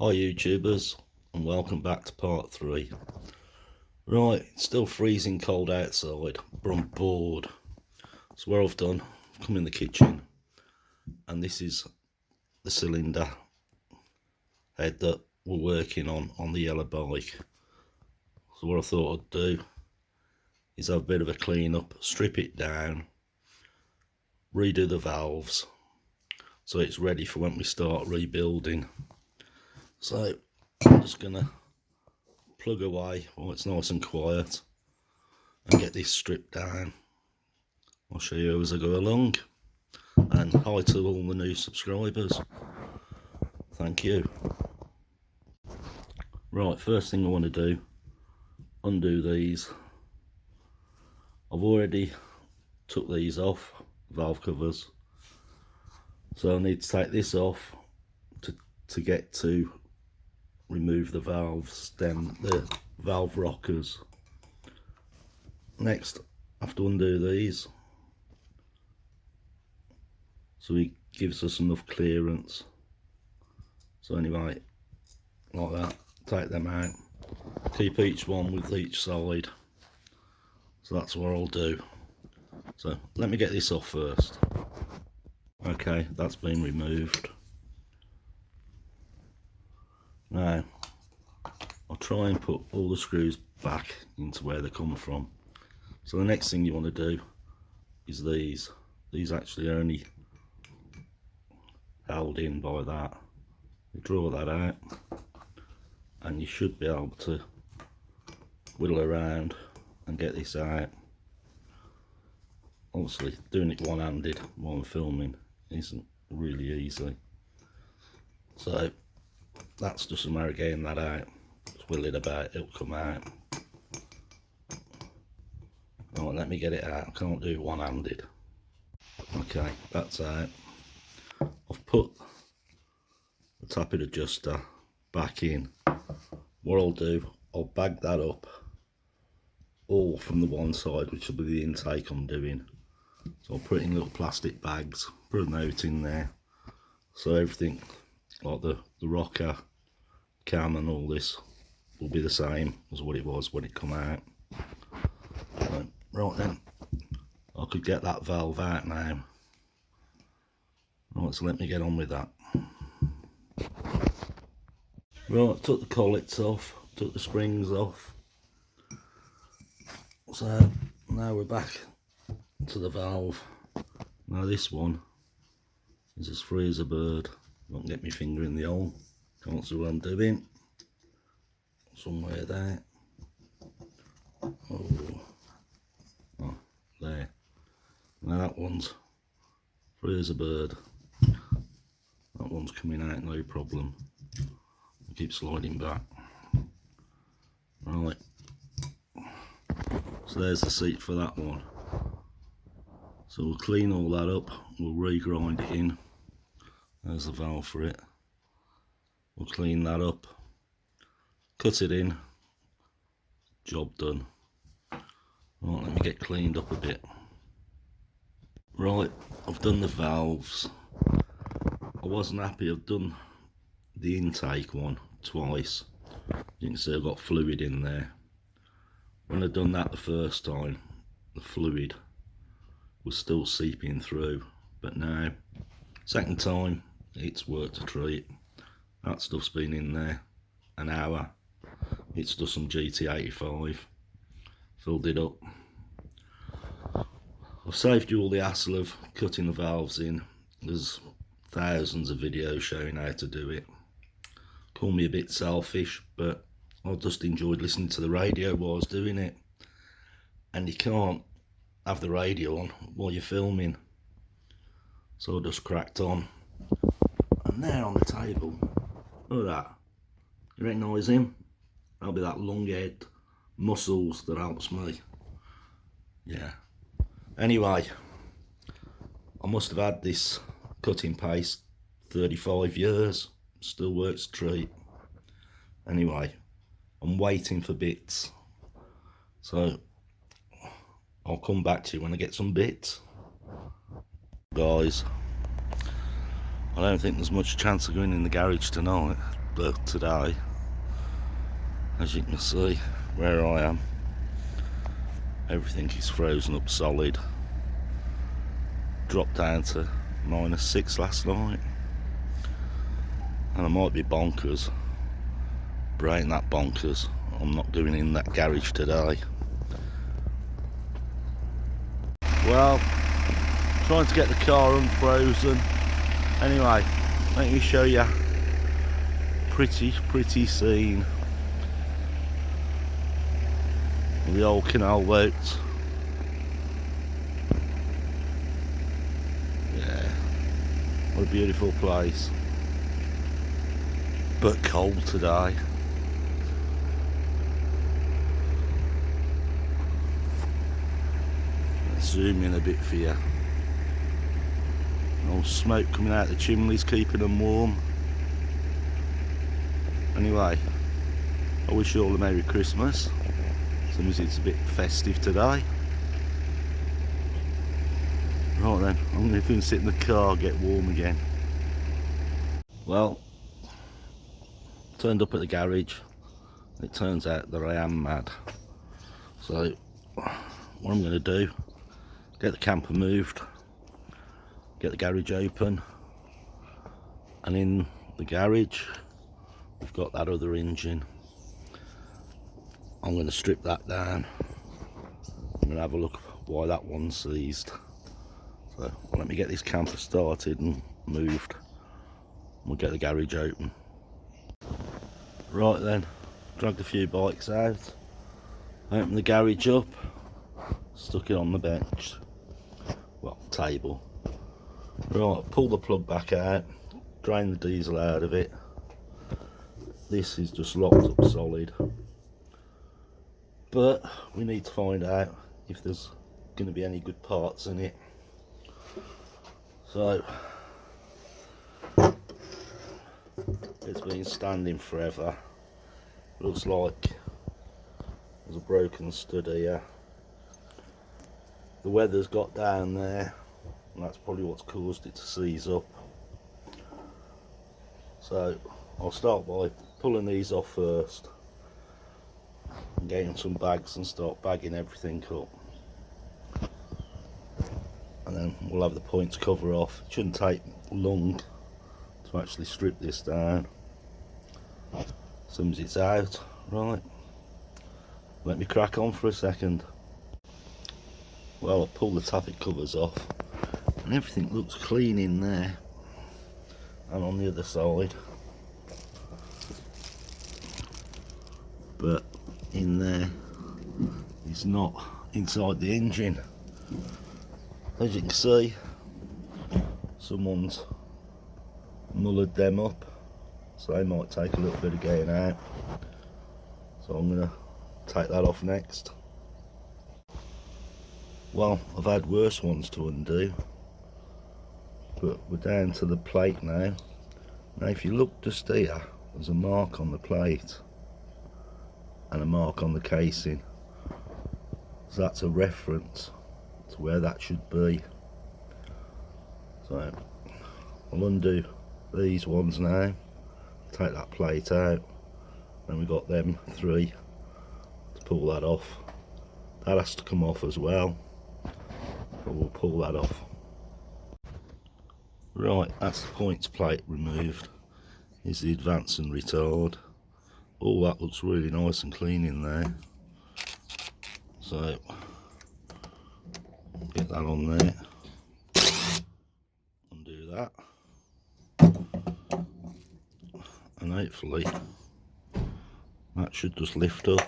Hi YouTubers, and welcome back to part 3. Right, it's still freezing cold outside, but I'm bored. So what I've done, I've come in the kitchen, and this is the cylinder head that we're working on the yellow bike. So what I thought I'd do is have a bit of a clean up, strip it down, redo the valves, so it's ready for when we start rebuilding. So I'm just gonna plug away while it's nice and quiet and get this stripped down. I'll show you as I go along. And hi to all the new subscribers. Thank you. Right, first thing I want to do, undo these. I've already took these off, valve covers. So I need to take this off to get to remove the valves, then the valve rockers. Next, I have to undo these, so it gives us enough clearance. So anyway, like that, take them out, keep each one with each side. So that's what I'll do. So let me get this off first. Okay, that's been removed. Now I'll try and put all the screws back into where they come from. So the next thing you want to do is these. These actually are only held in by that. You draw that out and you should be able to whittle around and get this out. Obviously doing it one-handed while I'm filming isn't really easy, so that's just a matter of getting that out. Just whittle it about, it'll come out. Right, let me get it out. I can't do it one-handed. Okay, that's out. I've put the tappet adjuster back in. What I'll do, I'll bag that up all from the one side, which will be the intake I'm doing. So I'll put it in little plastic bags, put a note in there, so everything like the rocker, cam and all this will be the same as what it was when it come out. Right then, I could get that valve out now. Right, so let me get on with that. Right, took the collets off, took the springs off. So now we're back to the valve. Now this one is as free as a bird. I won't get my finger in the hole. Can't see what I'm doing. Somewhere there. Oh, there. Now that one's free as a bird. That one's coming out no problem. I keep sliding back. Right. So there's the seat for that one. So we'll clean all that up. We'll re-grind it in. There's the valve for it. We'll clean that up. Cut it in. Job done. Right, let me get cleaned up a bit. Right, I've done the valves. I wasn't happy. I've done the intake one twice. You can see I've got fluid in there. When I'd done that the first time, the fluid was still seeping through, but now, second time, it's worked a treat. That stuff's been in there an hour. It's just some ct90, filled it up. I've saved you all the hassle of cutting the valves in. There's thousands of videos showing how to do it. Call me a bit selfish, but I just enjoyed listening to the radio while I was doing it. And you can't have the radio on while you're filming. So I just cracked on. And there on the table, look at that. You recognise him? That'll be that long head muscles that helps me. Yeah. Anyway, I must have had this cutting paste 35 years. Still works a treat. Anyway, I'm waiting for bits. So I'll come back to you when I get some bits. Guys, I don't think there's much chance of going in the garage tonight. though today. As you can see where I am, everything is frozen up solid. Dropped down to -6 last night, and I might be bonkers, but ain't that bonkers. I'm not going in that garage today. Well, trying to get the car unfrozen. Anyway, let me show you pretty scene of the old canal boats. Yeah, what a beautiful place, but cold today. Let's zoom in a bit for you. Old smoke coming out the chimneys, keeping them warm. Anyway, I wish you all a Merry Christmas. Seems it's a bit festive today. Right then, I'm going to sit in the car, get warm again. Well, turned up at the garage. It turns out that I am mad. So, what I'm going to do, get the camper moved, get the garage open, and in the garage we've got that other engine. I'm going to strip that down. I'm going to have a look why that one's seized. So let me get this camper started and moved. We'll get the garage open. Right then, dragged a few bikes out, opened the garage up, stuck it on the bench, well, table. Right, pull the plug back out, drain the diesel out of it. This is just locked up solid, but we need to find out if there's going to be any good parts in it. So it's been standing forever. Looks like there's a broken stud here. The weather's got down there, and that's probably what's caused it to seize up. So I'll start by pulling these off first and getting some bags and start bagging everything up, and then we'll have the points cover off. It shouldn't take long to actually strip this down. As soon as it's out, right, let me crack on for a second. Well, I pulled the taffet covers off and everything looks clean in there and on the other side, but in there is not inside the engine. As you can see, someone's mullered them up, so they might take a little bit of getting out. So I'm going to take that off next. Well, I've had worse ones to undo, but we're down to the plate now. Now if you look just here, there's a mark on the plate and a mark on the casing, so that's a reference to where that should be. So I'll undo these ones now, take that plate out, then we've got them three to pull that off. That has to come off as well, but we'll pull that off. Right, that's the points plate removed. Here's the advance and retard. All that looks really nice and clean in there. So get that on there, undo that, and hopefully that should just lift up.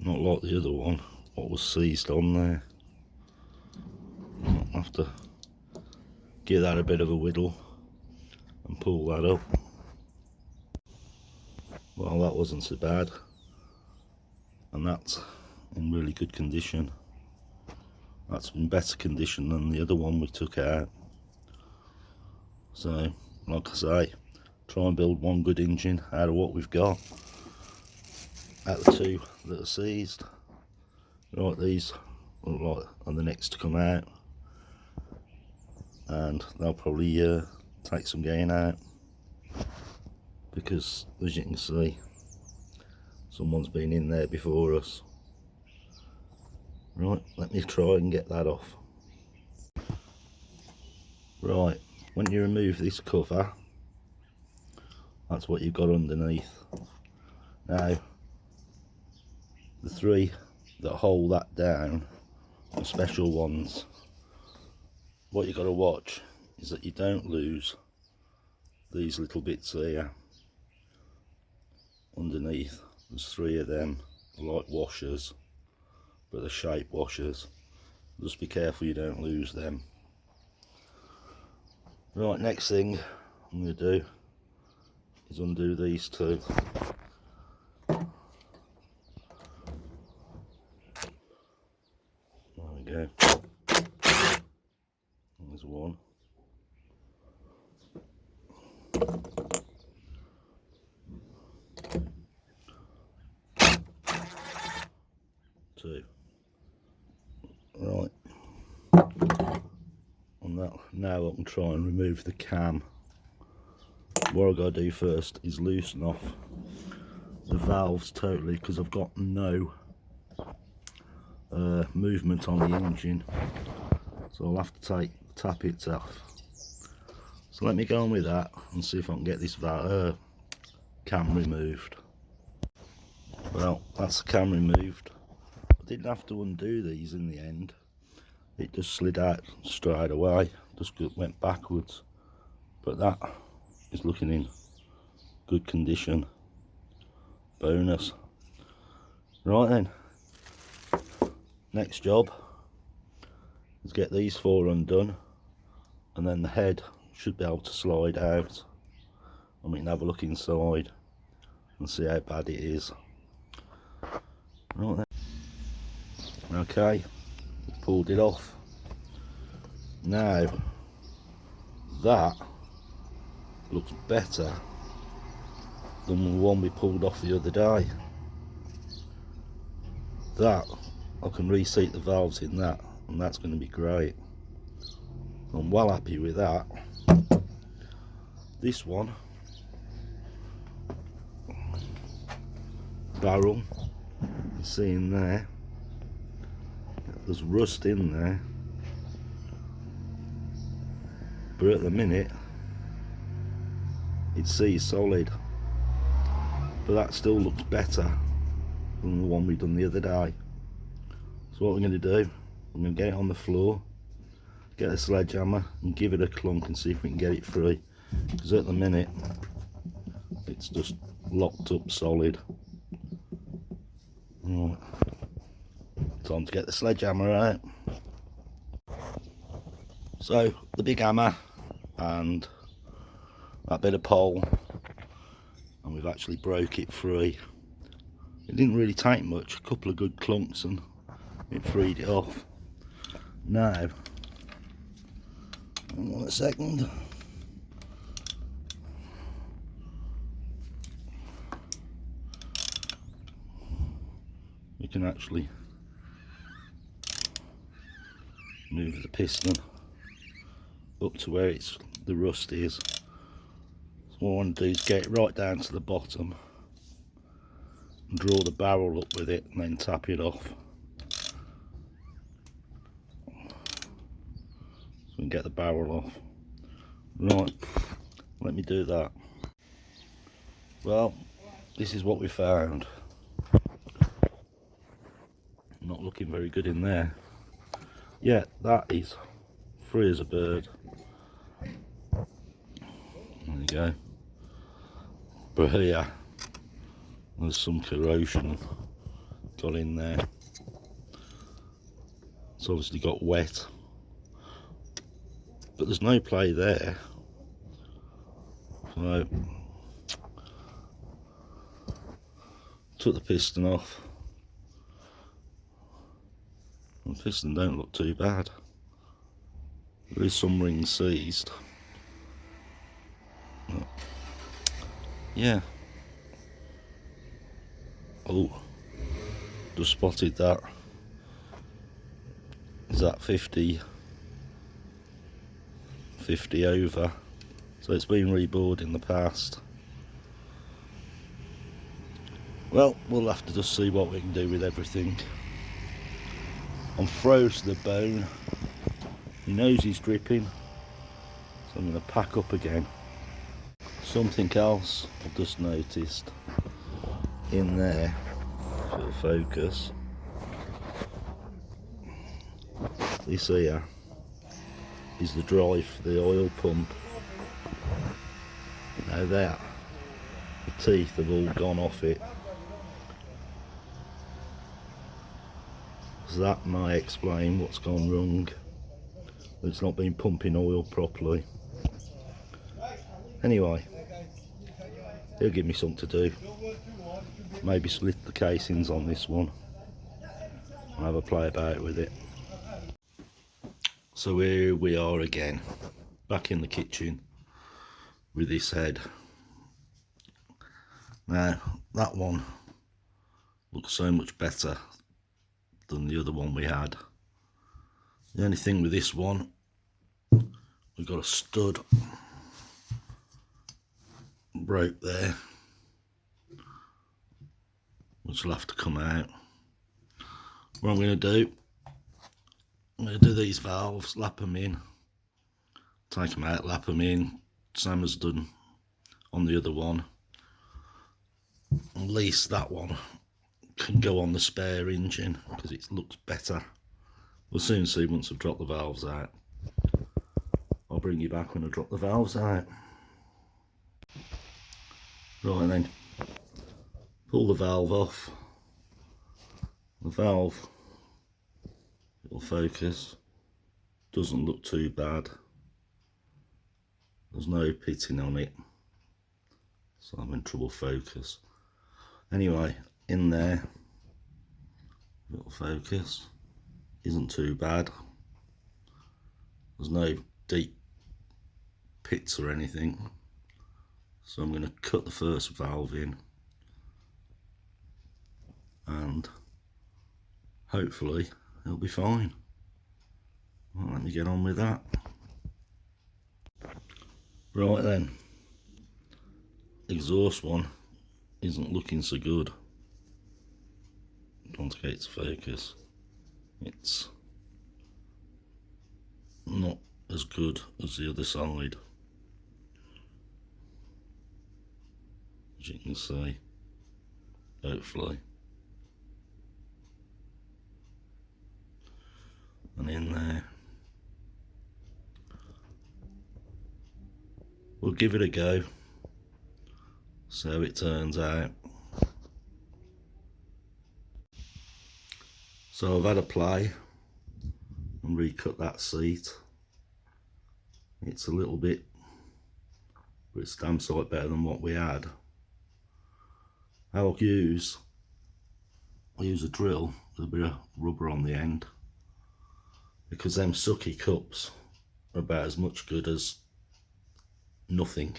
Not like the other one, what was seized on there. I'll have to give that a bit of a whittle and pull that up. Well, that wasn't so bad, and that's in really good condition. That's in better condition than the other one we took out. So like I say, try and build one good engine out of what we've got, out of the two that are seized. Right, these look like are the next to come out, and they'll probably take some gain out, because as you can see, someone's been in there before us. Right, let me try and get that off. Right, when you remove this cover, that's what you've got underneath. Now, the three that hold that down are special ones. What you've got to watch is that you don't lose these little bits here underneath. There's three of them, like washers, but they're shape washers. Just be careful you don't lose them. Right, next thing I'm going to do is undo these two. There we go. There's one. Two. Right. And that, now I can try and remove the cam. What I've got to do first is loosen off the valves totally, because I've got no movement on the engine, so I'll have to take the tappets off. So let me go on with that and see if I can get this cam removed. Well, that's the cam removed. I didn't have to undo these in the end. It just slid out straight away, just went backwards. But that is looking in good condition. Bonus. Right then, next job is get these four undone, and then the head should be able to slide out, and we can have a look inside and see how bad it is. Right then. Okay, pulled it off. Now that looks better than the one we pulled off the other day. That, I can reseat the valves in that, and that's going to be great. I'm well happy with that. This one, barrel, you see in there, there's rust in there, but at the minute it sees solid, but that still looks better than the one we done the other day. So what we're going to do, I'm going to get it on the floor, get a sledgehammer and give it a clunk and see if we can get it free, because at the minute it's just locked up solid. Right, time to get the sledgehammer out. So the big hammer and that bit of pole, and we've actually broke it free. It didn't really take much, a couple of good clunks and it freed it off. Now, hang on a second. We can actually move the piston up to where the rust is. So what I want to do is get it right down to the bottom and draw the barrel up with it and then tap it off. So we can get the barrel off. Right, let me do that. Well, this is what we found. Not looking very good in there. Yeah, that is free as a bird. There you go. But here, there's some corrosion got in there. It's obviously got wet, but there's no play there. So took the piston off. The piston don't look too bad. There is some rings seized. But yeah. Oh, just spotted that. Is that 50 over? so it's been rebored in the past. Well, we'll have to just see what we can do with everything. I'm froze to the bone. My nose is dripping, so I'm going to pack up again. Something else I've just noticed in there, for the focus, this here is the drive for the oil pump. Now that, the teeth have all gone off it. So that might explain what's gone wrong. It's not been pumping oil properly. Anyway, it'll give me something to do. Maybe split the casings on this one and have a play about with it. So here we are again, back in the kitchen with this head. Now that one looks so much better than the other one we had. The only thing with this one, we've got a stud broke there, which will have to come out. What I'm going to do, I'm going to do these valves, lap them in, take them out, lap them in, same as done on the other one. At least that one can go on the spare engine because it looks better. We'll soon see once I've dropped the valves out. I'll bring you back when I drop the valves out. Right then, pull the valve off. The valve, it'll focus, doesn't look too bad. There's no pitting on it, so I'm in trouble focus. Anyway, in there, it'll focus, isn't too bad. There's no deep pits or anything. So I'm going to cut the first valve in and hopefully it'll be fine. Well, let me get on with that. Right then, exhaust one isn't looking so good. Don't want to get it to focus. It's not as good as the other side, as you can see, hopefully. And in there, we'll give it a go, see how it turns out. So I've had a play and recut that seat. It's a little bit, but it's damn sight better than what we had. I'll use a drill with a bit of rubber on the end, because them sucky cups are about as much good as nothing.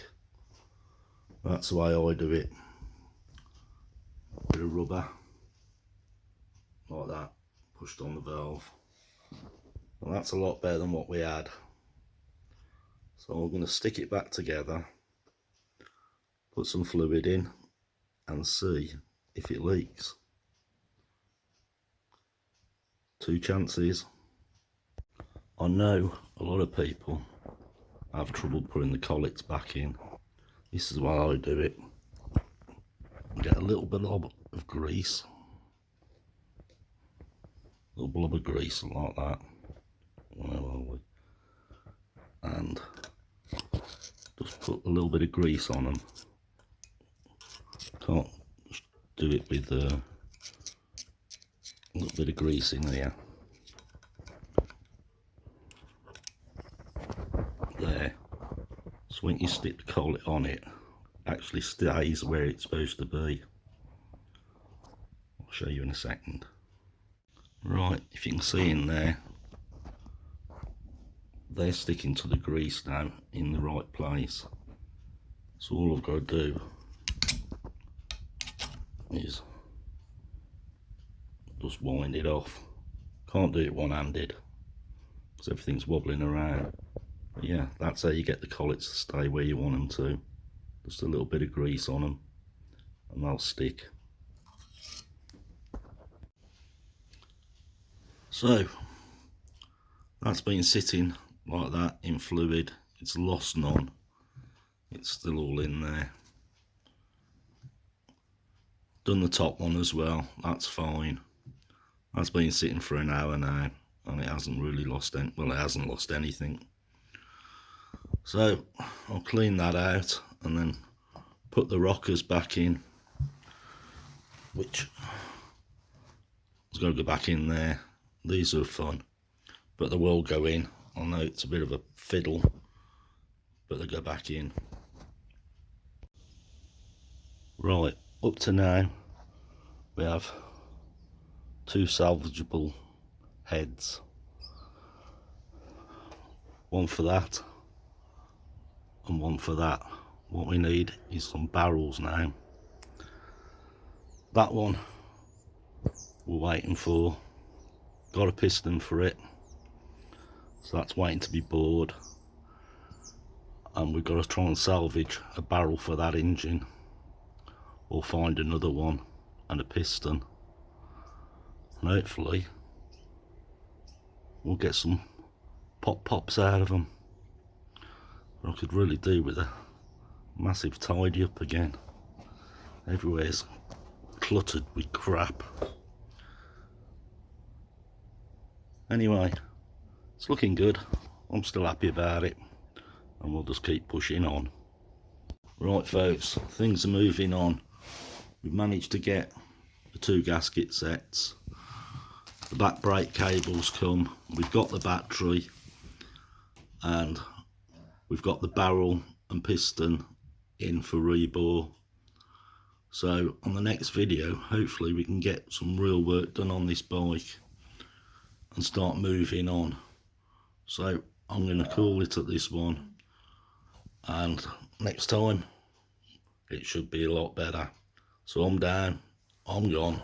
That's the way I do it. Bit of rubber like that, pushed on the valve. Well, that's a lot better than what we had. So I'm going to stick it back together, put some fluid in and see if it leaks. 2 chances. I know a lot of people have trouble putting the collets back in. This is why I do it. Get a little bit of grease, a little blob of grease like that. Where are we? And just put a little bit of grease on them. Can't do it with a little bit of grease in there. There. So when you stick the collet on it, actually stays where it's supposed to be. I'll show you in a second. Right, if you can see in there, they're sticking to the grease now in the right place. So all I've got to do is just wind it off. Can't do it one-handed because everything's wobbling around. But yeah, that's how you get the collets to stay where you want them to. Just a little bit of grease on them and they'll stick. So that's been sitting like that in fluid. It's lost none. It's still all in there. Done the top one as well. That's fine. That's been sitting for an hour now and it hasn't really lost any, well, it hasn't lost anything. So I'll clean that out and then put the rockers back in, which is going to go back in there. These are fun, but they will go in. I know it's a bit of a fiddle, but they go back in. Right, up to now we have 2 salvageable heads. One for that and one for that. What we need is some barrels now. That one we're waiting for. Got a piston for it, so that's waiting to be bored. And we've got to try and salvage a barrel for that engine, or find another one and a piston, and hopefully we'll get some pops out of them. But I could really do with a massive tidy up again. Everywhere's cluttered with crap. Anyway, it's looking good. I'm still happy about it, and we'll just keep pushing on. Right folks, things are moving on. We've managed to get the 2 gasket sets. The back brake cables come. We've got the battery, and we've got the barrel and piston in for rebore. So on the next video, hopefully we can get some real work done on this bike and start moving on. So I'm going to call it at this one, and next time it should be a lot better. So I'm down, I'm gone.